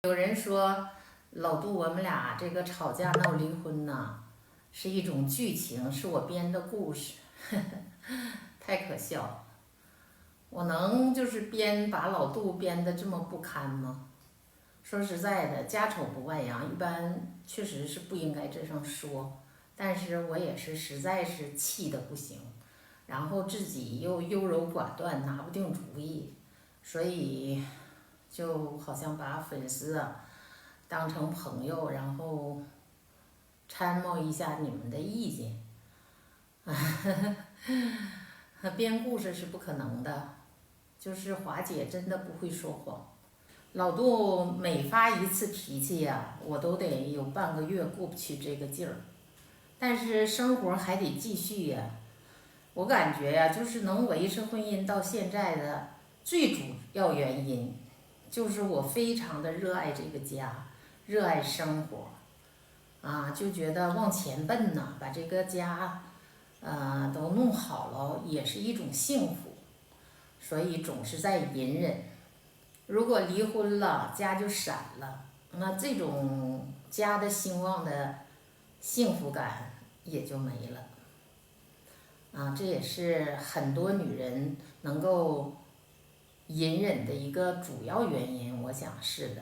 有人说老杜我们俩这个吵架闹离婚呐，是一种剧情，是我编的故事，太可笑了。我能就是把老杜编得这么不堪吗？说实在的，家丑不外扬，一般确实是不应该这样说。但是我也是实在是气得不行，然后自己又优柔寡断，拿不定主意，所以就好像把粉丝当成朋友，然后参谋一下你们的意见。编故事是不可能的，就是华姐真的不会说谎。老杜每发一次脾气我都得有半个月过不去这个劲儿。但是生活还得继续我感觉就是能维持婚姻到现在的最主要原因，就是我非常的热爱这个家，热爱生活，就觉得往前奔呐，把这个家，都弄好了，也是一种幸福，所以总是在隐忍。如果离婚了，家就散了，那这种家的兴旺的幸福感也就没了。这也是很多女人能够隐忍的一个主要原因，我想是的。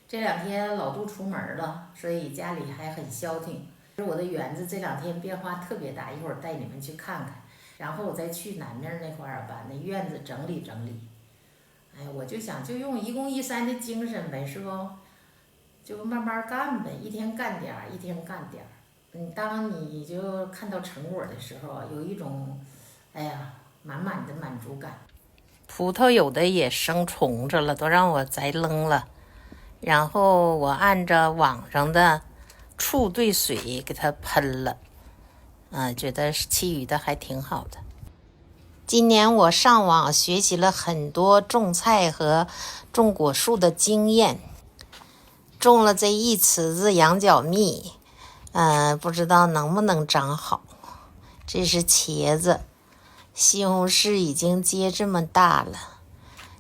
这两天老杜出门了，所以家里还很消停。我的园子这两天变化特别大，一会儿带你们去看看，然后我再去南面那块把那院子整理整理。我就想就用一公一三的精神呗，是不？就慢慢干呗，一天干点儿，一天干点儿。当你就看到成果的时候，有一种，满满的满足感。葡萄有的也生虫子了，都让我摘扔了。然后我按照网上的醋兑水给它喷了，觉得其余的还挺好的。今年我上网学习了很多种菜和种果树的经验，种了这一池子羊角蜜，不知道能不能长好。这是茄子，西红柿已经结这么大了，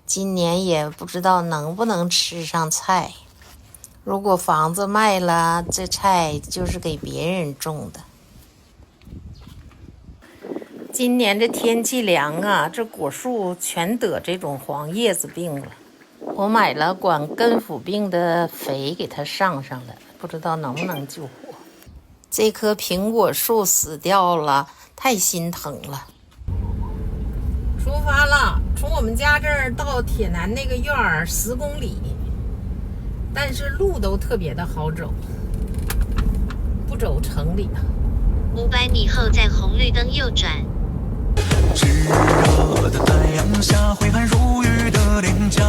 今年也不知道能不能吃上菜。如果房子卖了，这菜就是给别人种的。今年这天气凉这果树全得这种黄叶子病了。我买了管根腐病的肥给它上了，不知道能不能救活。这棵苹果树死掉了，太心疼了。出发了，从我们家这儿到铁南那个院儿10公里，但是路都特别的好走，不走城里。500米后在红绿灯右转。炙热的太阳下，挥汗如雨的脸颊，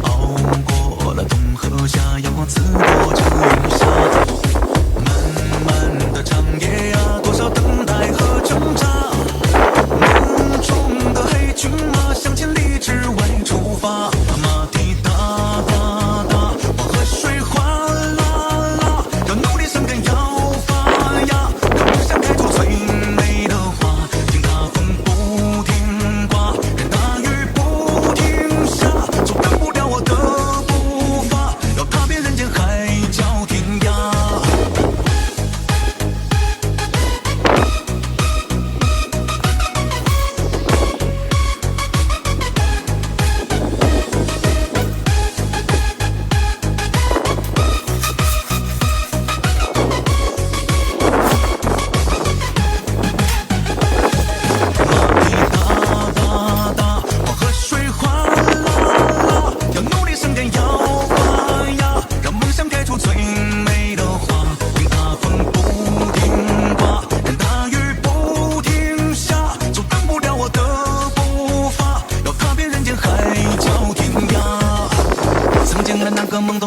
熬过了冬和夏，阳光刺破这云霞。漫漫的长夜多少等待和挣扎。梦中的黑骏马向千里之外出发，马蹄哒哒哒，黄河水哗啦啦，要努力生根要发芽，让梦想开出最美的花。听大风不停刮，任大雨不停下，阻挡不了我的步伐，要踏遍人间海角天涯。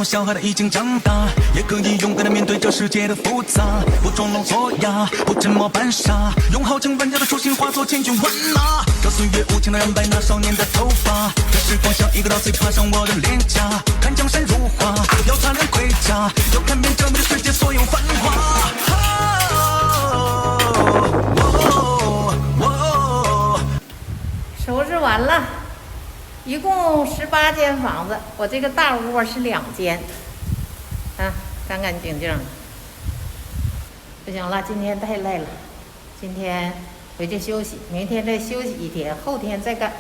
小孩的已经长大，也可以勇敢的面对这世界的复杂，不装聋作哑，不沉默扮傻，用豪情万家的初心化作千军万马。这岁月无情的染白那少年的头发，这时光像一个刀子插上我的脸颊，看江山如画，要擦亮盔甲，要看遍这美的世界所有繁华。收拾完了，一共共18间房子，我这个大窝是2间，啊，干干净净。不行了，今天太累了，今天回去休息，明天再休息1天，后天再干。